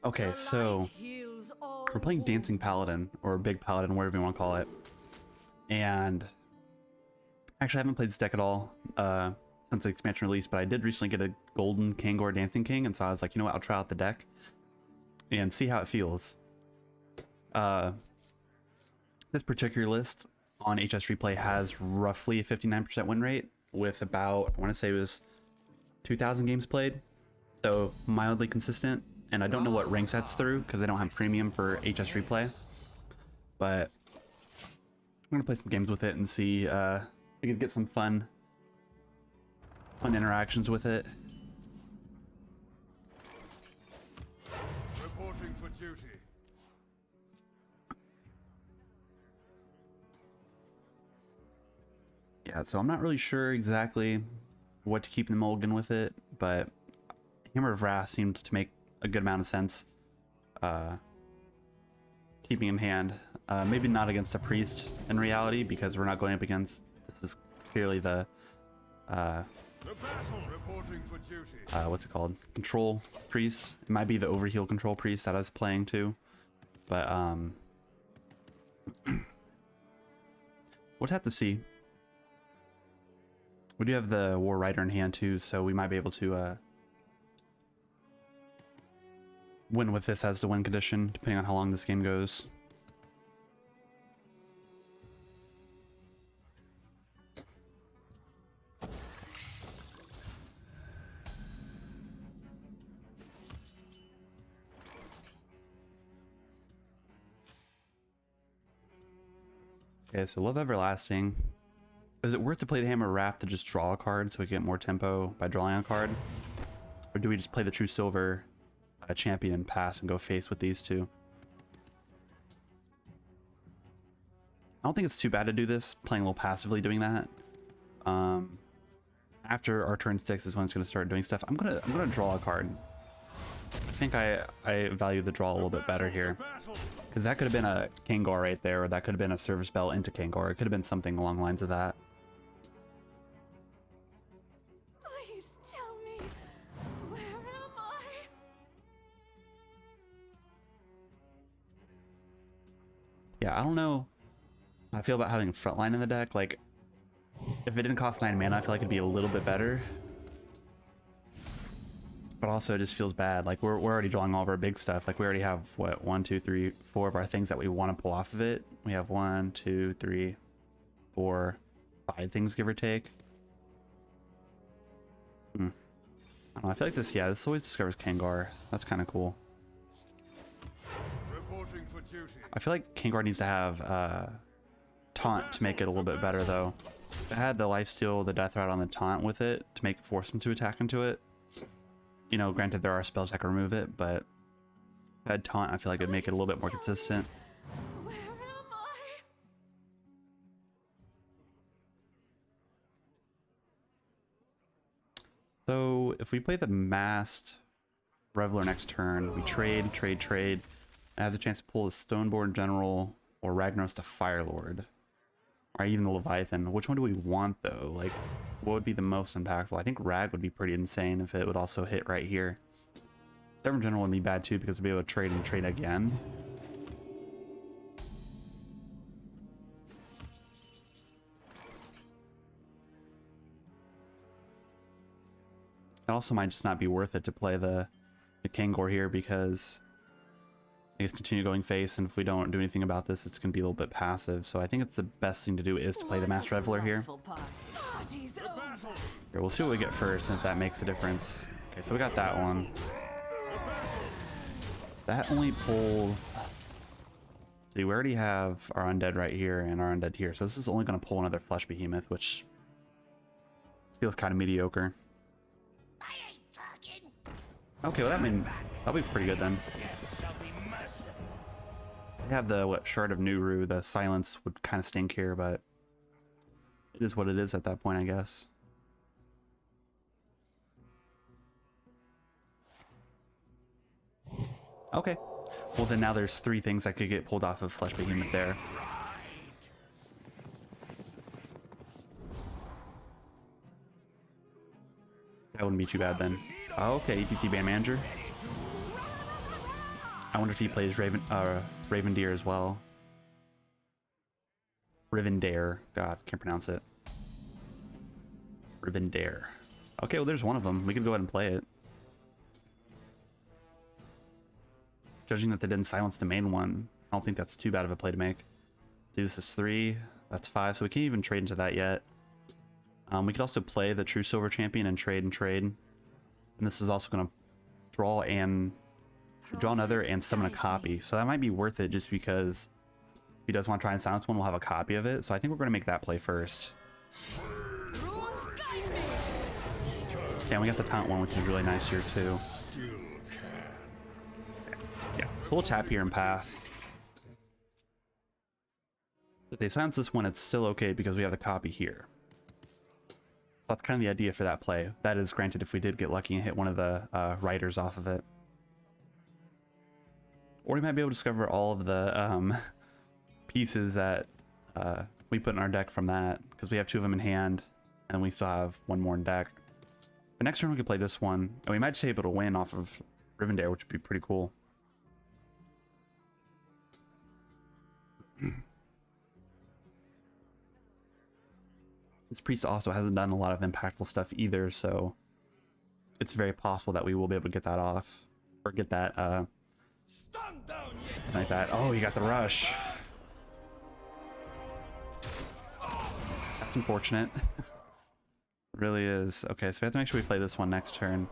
Okay, so we're playing Dancing Paladin, or Big Paladin, whatever you want to call it. And actually I haven't played this deck at all since the expansion release, but I did recently get a golden Kangor Dancing King, and so I was like, you know what, I'll try out the deck and see how it feels. This particular list on HS Replay has roughly a 59% win rate with about, I want to say it was 2,000 games played, so mildly consistent. And I don't know what ranks that's through because I don't have premium for HS Replay, but I'm gonna play some games with it and see if I can get some fun interactions with it. Reporting for duty. Yeah, so I'm not really sure exactly what to keep in the mulligan with it, but Hammer of Wrath seemed to make a good amount of sense. Keeping in hand, maybe not against a priest in reality, because we're not going up against, this is clearly the what's it called, control priest. It might be the overheal control priest that I was playing too, but we'll have to see. We do have the War Rider in hand too, so we might be able to win with this as the win condition, depending on how long this game goes. Okay, so Love Everlasting. Is it worth to play the Hammer of Wrath to just draw a card so we get more tempo by drawing a card? Or do we just play the True Silver champion and pass and go face with these two? I don't think it's too bad to do this, playing a little passively doing that. After our turn 6 is when it's going to start doing stuff. I'm gonna draw a card. I think I value the draw a little bit better here, because that could have been a Kangor right there, or that could have been a service bell into Kangor. It could have been something along the lines of that. Please tell me, where am I? Yeah, I don't know how I feel about having a frontline in the deck. Like, if it didn't cost 9 mana, I feel like it'd be a little bit better. But also, it just feels bad. Like, we're already drawing all of our big stuff. Like, we already have, what, 1, 2, 3, 4 of our things that we want to pull off of it. We have 1, 2, 3, 4, 5 things, give or take. I don't know, I feel like this, yeah, this always discovers Kangor. That's kind of cool. Reporting for duty. I feel like Kangor needs to have taunt to make it a little bit better, though. If it had the lifesteal, the death route on the taunt with it to force him to attack into it. You know, granted there are spells that can remove it, but if I had taunt, I feel like it'd make it a little bit more consistent. Where am I? So if we play the Masked Reveler next turn, we trade. It has a chance to pull the Stoneborn General or Ragnaros the Firelord, or even the Leviathan. Which one do we want though? Like, what would be the most impactful? I think Rag would be pretty insane if it would also hit right here. Severn General would be bad too, because we'd be able to trade and trade again. It also might just not be worth it to play the Kangor here, because I guess continue going face, and if we don't do anything about this, it's going to be a little bit passive. So I think it's the best thing to do is to play the Masked Reveler here. Here, we'll see what we get first, and if that makes a difference. Okay, so we got that one. That only pulled... See, we already have our Undead right here and our Undead here, so this is only going to pull another Flesh Behemoth, which feels kind of mediocre. Okay, well that'll be pretty good then. They have the, what, Shard of Nuru, the silence would kind of stink here, but it is what it is at that point, I guess. Okay. Well, then now there's 3 things that could get pulled off of Flesh Behemoth there. That wouldn't be too bad then. Oh, okay, ETC Band Manager. I wonder if he plays Raven Deer as well. Rivendare. God, can't pronounce it. Rivendare. Okay, well, there's one of them. We could go ahead and play it. Judging that they didn't silence the main one, I don't think that's too bad of a play to make. See, this is 3. That's 5, so we can't even trade into that yet. We could also play the True Silver Champion and trade and trade. And this is also going to draw another and summon a copy. So that might be worth it just because if he does want to try and silence one, we'll have a copy of it. So I think we're going to make that play first. Yeah, we got the taunt one, which is really nice here too. Yeah, so we'll tap here and pass. If they silence this one, it's still okay because we have the copy here. So that's kind of the idea for that play. That is granted if we did get lucky and hit one of the riders off of it. Or we might be able to discover all of the pieces that we put in our deck from that, because we have 2 of them in hand and we still have 1 more in deck. The next turn we could play this one, and we might just be able to win off of Rivendare, which would be pretty cool. This priest also hasn't done a lot of impactful stuff either, so it's very possible that we will be able to get that off. Or get that, like that. Oh, you got the rush. That's unfortunate. It really is. Okay, so we have to make sure we play this one next turn.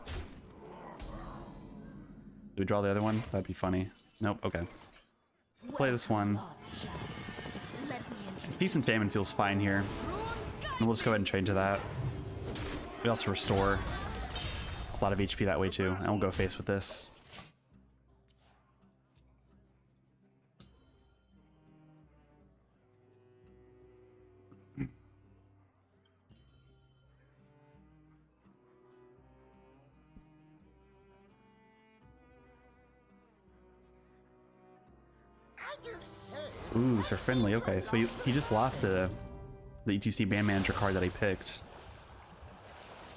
Do we draw the other one? That'd be funny. Nope, okay. Play this one. Decent Famine feels fine here. And we'll just go ahead and trade to that. We also restore a lot of HP that way too. And we'll go face with this. Ooh, so friendly. Okay, so he just lost the ETC Band Manager card that he picked.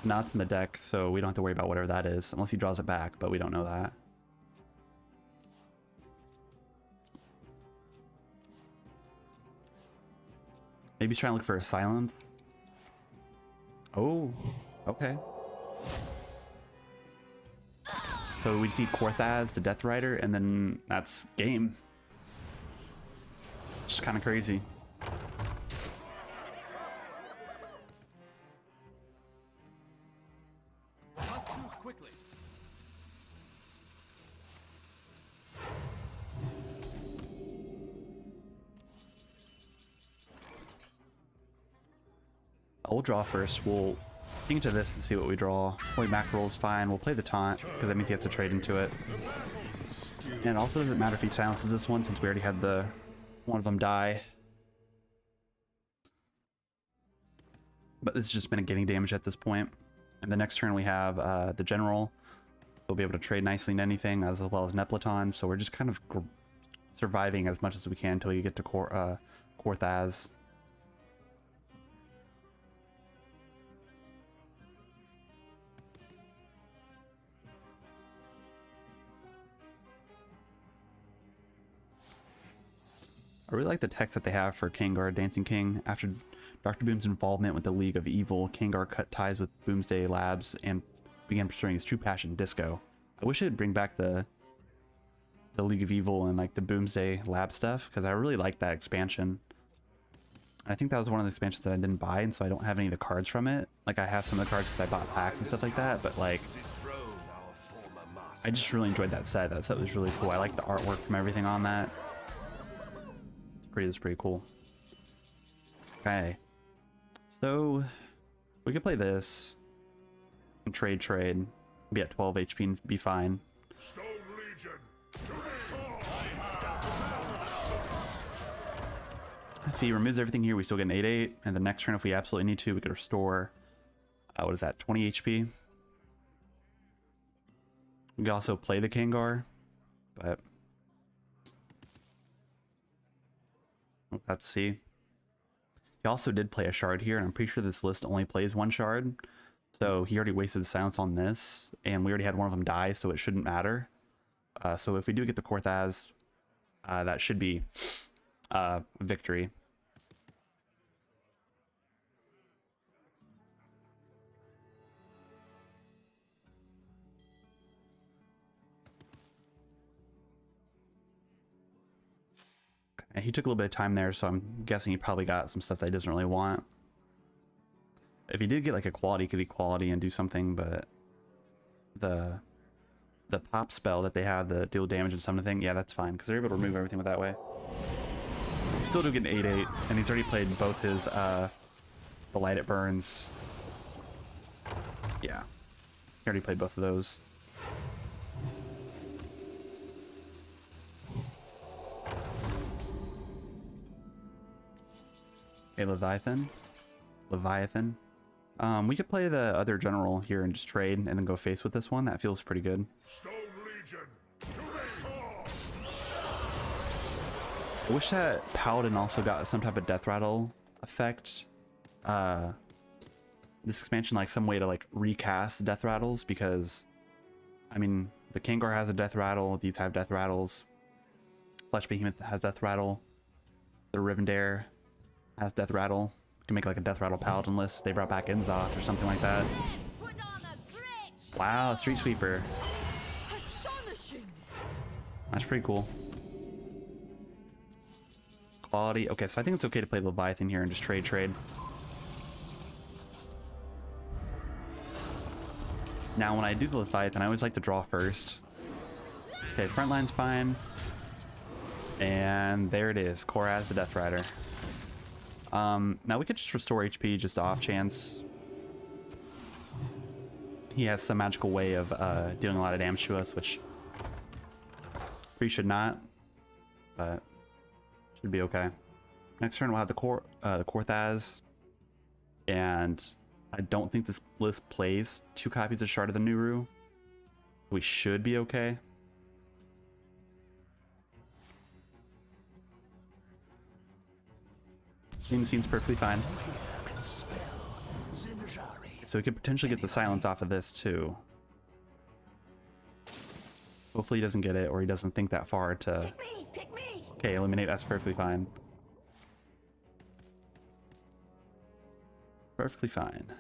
Not in the deck, so we don't have to worry about whatever that is, unless he draws it back, but we don't know that. Maybe he's trying to look for a silence. Oh, okay. So we see Korthaz, the Death Rider, and then that's game. Just kind of crazy. We'll draw first. We'll think into this and see what we draw. Holy Mackerel is fine. We'll play the taunt because that means he has to trade into it. And it also doesn't matter if he silences this one since we already had the one of them die. But this has just been a getting damage at this point. And the next turn we have the General. We'll be able to trade nicely into anything as well as Nepleton. So we're just kind of surviving as much as we can until you get to Korthaz. I really like the text that they have for Kangor, Dancing King. After Dr. Boom's involvement with the League of Evil, Kangor cut ties with Boomsday Labs and began pursuing his true passion, disco. I wish it'd bring back the League of Evil and like the Boomsday Lab stuff, because I really like that expansion. I think that was one of the expansions that I didn't buy, and so I don't have any of the cards from it. Like, I have some of the cards because I bought packs and stuff like that, but like, I just really enjoyed that set. That set was really cool. I like the artwork from everything on that. It's pretty cool. Okay, so we could play this and trade. Be at 12 HP and be fine. If he removes everything here, we still get an 8/8, and the next turn, if we absolutely need to, we could restore. What is that? 20 HP. We could also play the Kangor, but we'll have to see. He also did play a shard here, and I'm pretty sure this list only plays 1 shard. So he already wasted silence on this, and we already had one of them die, so it shouldn't matter. So if we do get the Korthaz, that should be victory. Okay, he took a little bit of time there, so I'm guessing he probably got some stuff that he doesn't really want. If he did get like a quality, he could equality and do something, but the pop spell that they have, the deal damage and something, yeah, that's fine, because they're able to remove everything with that way. He still do get an 8/8, and he's already played both his the light it burns. Yeah, he already played both of those. Okay, Leviathan. We could play the other general here and just trade and then go face with this one. That feels pretty good. Stone Legion, to Victor! I wish that Paladin also got some type of death rattle effect. This expansion, like some way to like recast death rattles, because I mean the Kangor has a death rattle, these have death rattles. Flesh Behemoth has death rattle. The Rivendare has death rattle. You can make like a death rattle Paladin list if they brought back Inzoth or something like that. Wow, Street Sweeper. Astonishing. That's pretty cool. Quality. Okay, so I think it's okay to play Leviathan here and just trade. Now, when I do the Leviathan, I always like to draw first. Okay, front line's fine. And there it is. Koraz the Death Rider. Now we could just restore HP just off chance. He has some magical way of dealing a lot of damage to us, which we should not, but should be okay. Next turn we'll have the Korthaz, and I don't think this list plays 2 copies of Shard of the Nuru. We should be okay. Seems perfectly fine. So we could potentially get the silence off of this too. Hopefully he doesn't get it, or he doesn't think that far to... Pick me. Okay, eliminate, that's perfectly fine. Perfectly fine.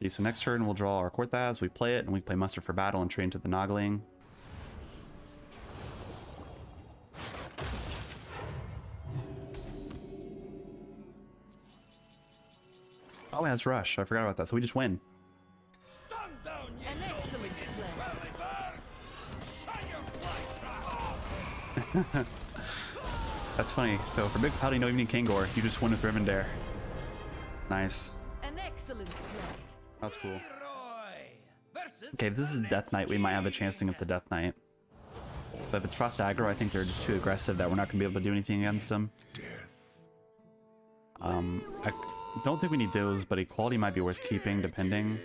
Okay, so next turn we'll draw our Korthaz, we play it, and we play Muster for Battle and train to the Noggling. Oh, yeah, it's Rush. I forgot about that. So we just win. An excellent play. That's funny. So for Big Paladin, you don't even need Kangor. You just win with Rivendare. Nice. An excellent play. That's cool. Okay, if this is Death Knight, we might have a chance to get the Death Knight. But if it's Frost Aggro, I think they're just too aggressive that we're not going to be able to do anything against them. I don't think we need those, but equality might be worth keeping, depending.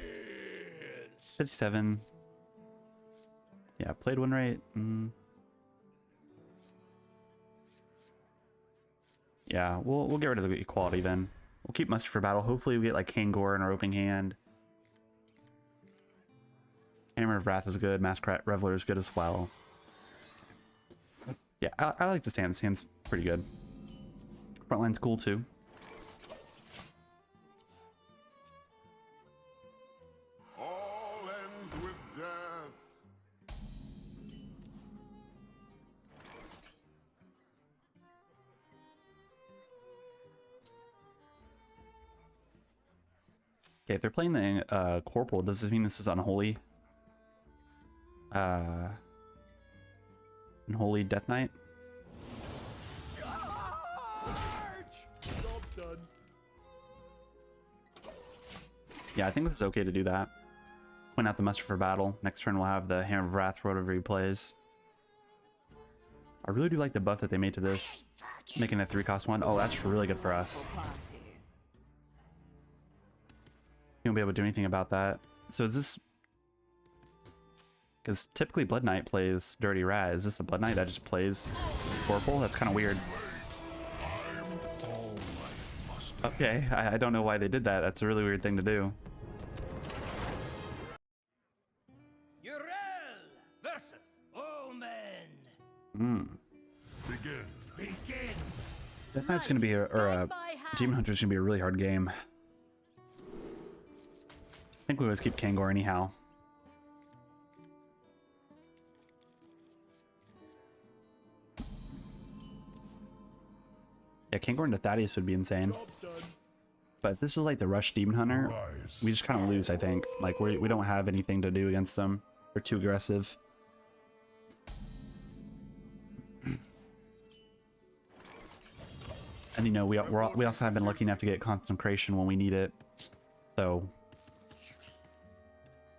57. Yeah, played winrate. Yeah, we'll get rid of the equality then. We'll keep Muster for Battle. Hopefully we get like Kangor in our opening hand. Hammer of Wrath is good. Maskrat Reveler is good as well. Yeah, I like the stand. The stand's pretty good. Frontline's cool too. All ends with death. Okay, if they're playing the Corporal, does this mean this is unholy? Unholy Death Knight? Yeah, I think this is okay to do that. Point out the Muster for Battle. Next turn we'll have the Hammer of Wrath for whatever he plays. I really do like the buff that they made to this, making it 3-cost 1. Oh, that's really good for us. You won't be able to do anything about that. So is this... Because typically Blood Knight plays Dirty Rat. Is this a Blood Knight that just plays Corporal? That's kind of weird. Okay, I don't know why they did that. That's a really weird thing to do. Urel versus all Begin. Death Knight's gonna be Demon Hunter's gonna be a really hard game. I think we always keep Kangor anyhow. Yeah, Kangor into Thaddeus would be insane. But this is like the rush Demon Hunter. We just kind of lose, I think. Like we don't have anything to do against them. They're too aggressive. And you know, we also have been lucky enough to get concentration when we need it. So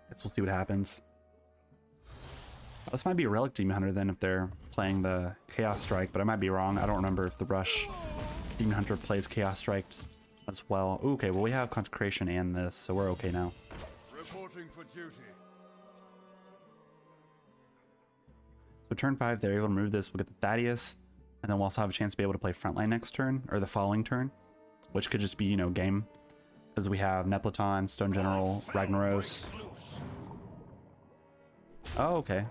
I guess we'll see what happens. This might be a Relic Demon Hunter then if they're playing the Chaos Strike, but I might be wrong. I don't remember if the Rush Demon Hunter plays Chaos Strike as well. Ooh, okay, well we have Consecration and this, so we're okay now. Reporting for duty. So turn 5, they're able to remove this. We'll get the Thaddeus, and then we'll also have a chance to be able to play Frontline next turn, or the following turn, which could just be, you know, game. Because we have Nepleton, Stone General, Ragnaros. Oh, okay.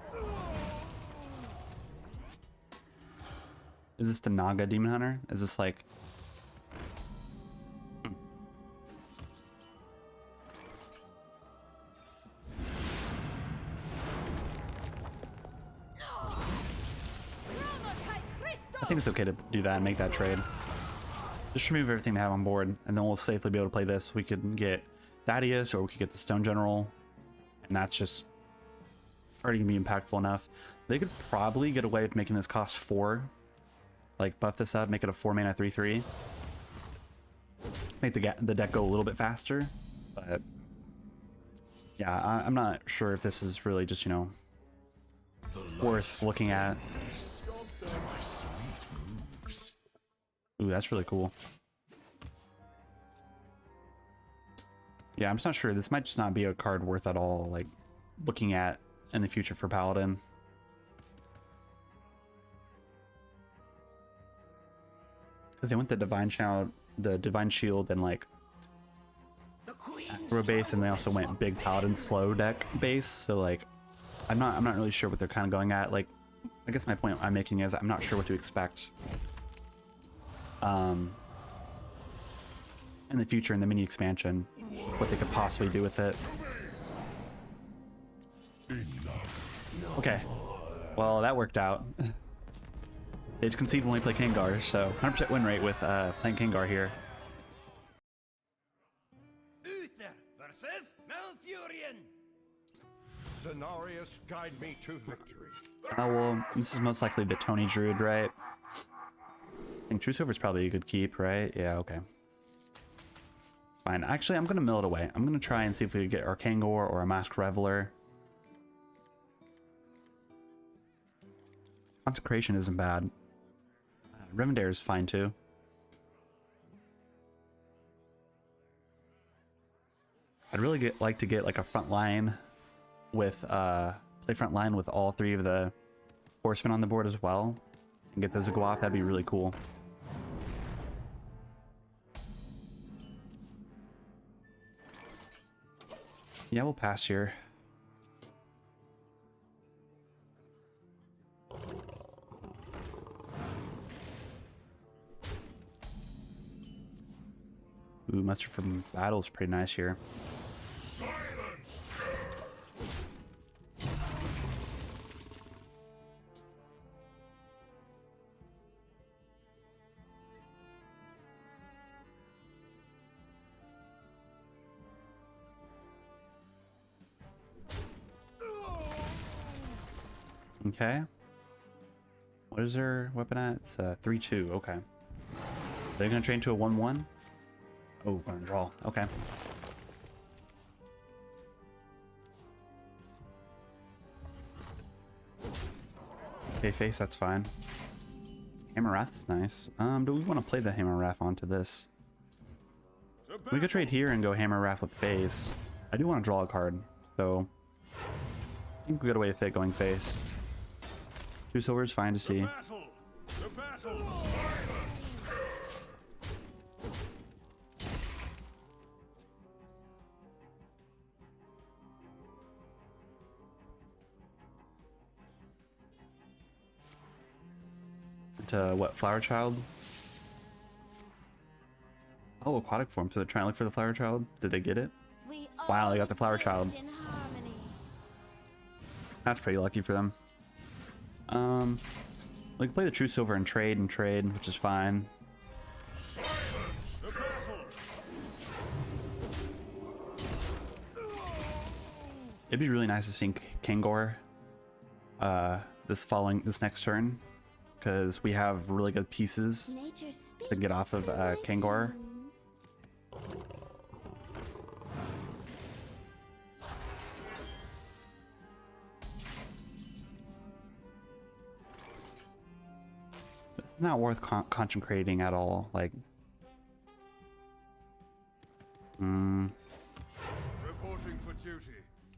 Is this the Naga Demon Hunter? Is this like... I think it's okay to do that and make that trade. Just remove everything to have on board, and then we'll safely be able to play this. We could get Thaddeus, or we could get the Stone General, and that's just already gonna be impactful enough. They could probably get away with making this cost 4. Like, buff this up, make it a 4-mana 3/3. Make the deck go a little bit faster, but yeah, I'm not sure if this is really just, you know, worth looking at. Ooh, that's really cool. Yeah, I'm just not sure. This might just not be a card worth at all, like, looking at in the future for Paladin. Because they went the Divine Shield, and like Acro base, and they also went big Paladin slow deck base. So like, I'm not really sure what they're kind of going at. Like, I guess my point I'm making is I'm not sure what to expect in the future in the mini expansion, what they could possibly do with it. Okay, well that worked out. They just concede when we play Kangor, so 100% win rate with playing Kangor here. Uther versus Malfurion. Cenarius, guide me to victory. Oh well, this is most likely the Tony Druid, right? I think True Silver's probably a good keep, right? Yeah, okay. Fine. Actually, I'm gonna mill it away. I'm gonna try and see if we could get our Kangor or a Masked Reveler. Consecration isn't bad. Rivendare is fine too. I'd really like to get like a front line with play front line with all 3 of the horsemen on the board as well, and get those to go off. That'd be really cool. Yeah, we'll pass here. Ooh, Muster from Battle is pretty nice here. Okay. What is their weapon at? It's 3/2. Okay. They're gonna train to a 1/1. Oh, gonna draw. Okay. Okay, face, that's fine. Hammer Wrath is nice. Do we want to play the Hammer Wrath onto this? We could trade here and go Hammer Wrath with face. I do want to draw a card, so I think we got away with it going face. 2 silver is fine to see. The battle. to what, Flower Child? Oh, aquatic form. So they're trying to look for the Flower Child. Did they get it? Wow, they got the Flower Child. That's pretty lucky for them. We can play the True Silver and trade, which is fine. It'd be really nice to see Kangor this next turn, because we have really good pieces to get off of Kangor. It's not worth concentrating at all. Like, Reporting for duty.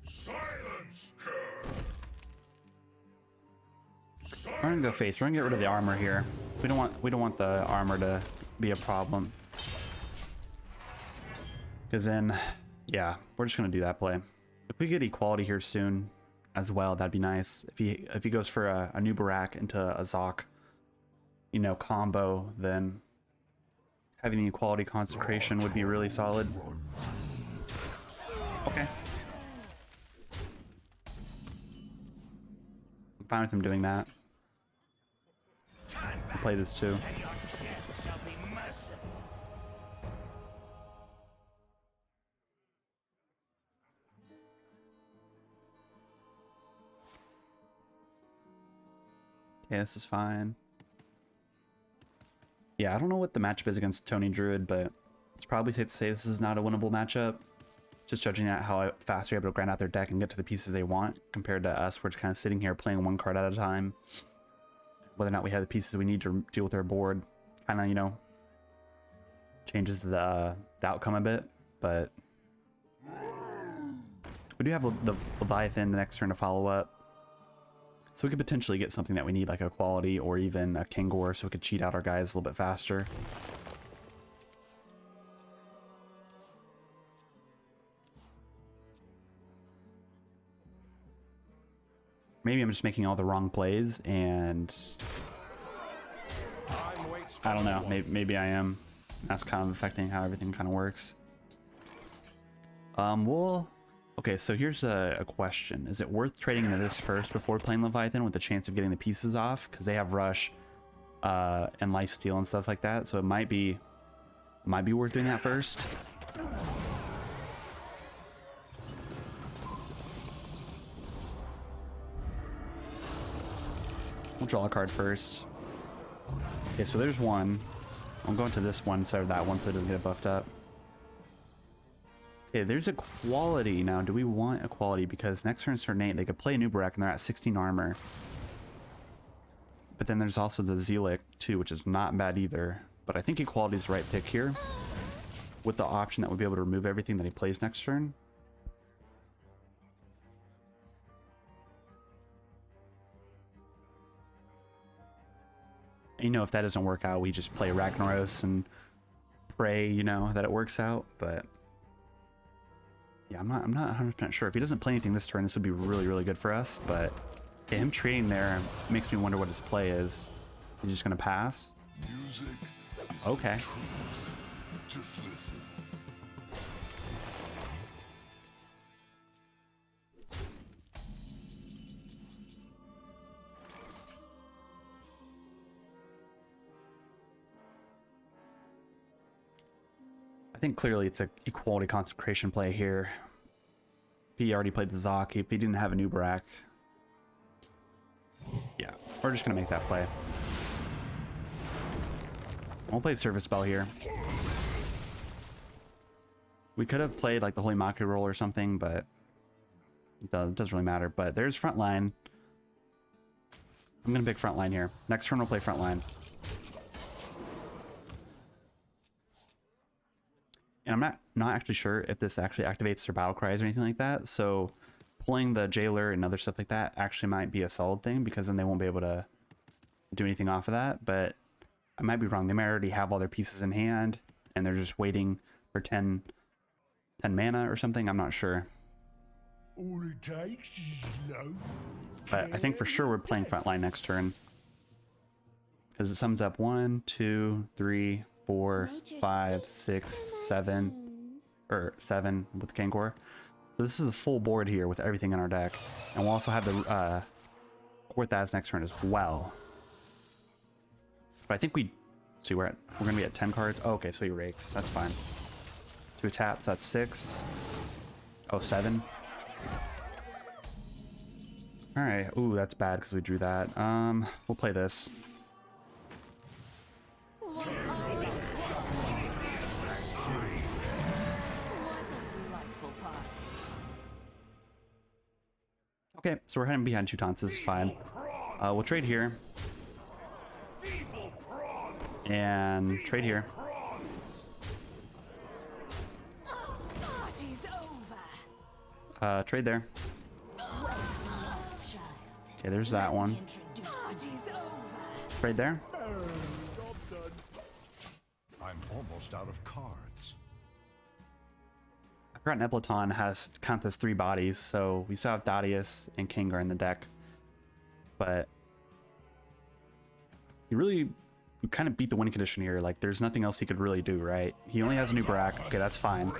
Silence! we're gonna go face. We're gonna get rid of the armor here. We don't want the armor to be a problem. Because then, yeah, we're just gonna do that play. If we get equality here soon, as well, that'd be nice. If he goes for a new Barak into a Zoc, you know, combo, then having the equality consecration would be really solid. Okay. I'm fine with him doing that. I'll play this too. Okay, this is fine. Yeah, I don't know what the matchup is against Tony Druid, but it's probably safe to say this is not a winnable matchup. Just judging at how fast they're able to grind out their deck and get to the pieces they want, compared to us, we're just kind of sitting here playing one card at a time. Whether or not we have the pieces we need to deal with our board, kind of, you know, changes the outcome a bit. But we do have the Leviathan the next turn to follow up. So we could potentially get something that we need, like a quality or even a Kangor, so we could cheat out our guys a little bit faster. Maybe I'm just making all the wrong plays, and I don't know. Maybe I am. That's kind of affecting how everything kind of works. Okay, so here's a question. Is it worth trading into this first before playing Leviathan with the chance of getting the pieces off? Because they have Rush and Lifesteal and stuff like that, so it might be worth doing that first. We'll draw a card first. Okay, so there's one. I'm going to this one instead of that one so it doesn't get buffed up. Okay, there's a quality. Now, do we want a quality? Because next turn, turn 8, they could play a new Barak and they're at 16 armor. But then there's also the Zealot too, which is not bad either. But I think equality is the right pick here, with the option that we'll be able to remove everything that he plays next turn. And, you know, if that doesn't work out, we just play Ragnaros and pray, you know, that it works out. But yeah, I'm not 100% sure. If he doesn't play anything this turn, this would be really, really good for us. But yeah, him trading there makes me wonder what his play is. He's just gonna pass? Music is okay. truth. Just listen. I think clearly it's a equality consecration play here. If he already played the Zoc, if he didn't have a new Barak. Yeah, we're just gonna make that play. We'll play Service Spell here. We could have played like the Holy Mockery roll or something, but it doesn't really matter. But there's Frontline. I'm gonna pick Frontline here. Next turn we'll play Frontline. And I'm not actually sure if this actually activates their battle cries or anything like that. So pulling the Jailer and other stuff like that actually might be a solid thing, because then they won't be able to do anything off of that. But I might be wrong. They might already have all their pieces in hand and they're just waiting for 10 mana or something. I'm not sure. All it takes is love. But I think for sure we're playing Frontline next turn. because it sums up 1, 2, 3, 4, 5, 6, 7, or 7 with Kangor. So this is a full board here with everything in our deck, and we'll also have the Thaddeus next turn as well. But I think we're gonna be at 10 cards. Oh, okay, so he rakes. That's fine. 2 taps. So that's 6. Oh, 7. All right. Ooh, that's bad because we drew that. We'll play this. What a delightful party. Okay, so we're heading behind 2 taunts. This is fine. We'll trade here. And trade here. Party's over. Trade there. Okay, there's that one. Party's over. Trade there. I'm almost out of cards. I forgot Neblaton counts as 3 bodies, so we still have Thaddeus and Kangor in the deck. But we kind of beat the win condition here. Like, there's nothing else he could really do, right? He only has a new Barak. Okay, that's fine.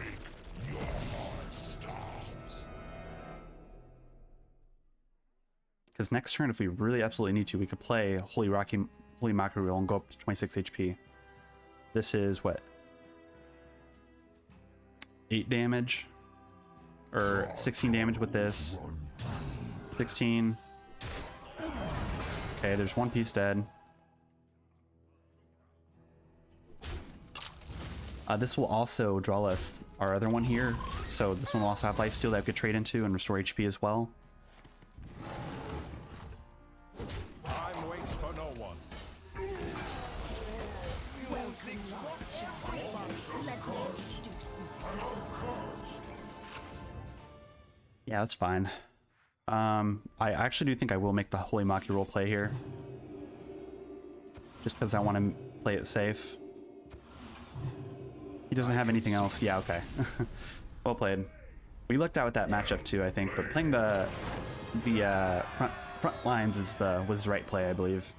Because next turn, if we really absolutely need to, we could play Holy Mockery Wheel and go up to 26 HP. This is what? 8 damage? Or 16 damage with this. 16. Okay, there's 1 piece dead. This will also draw us our other one here. So this one will also have lifesteal that we could trade into and restore HP as well. Time waits for no one. Yeah, that's fine. I actually do think I will make the Holy Mockery role play here. Just because I want to play it safe. He doesn't have anything else. Yeah, okay. Well played. We looked out with that matchup too, I think, but playing the front lines was the right play, I believe.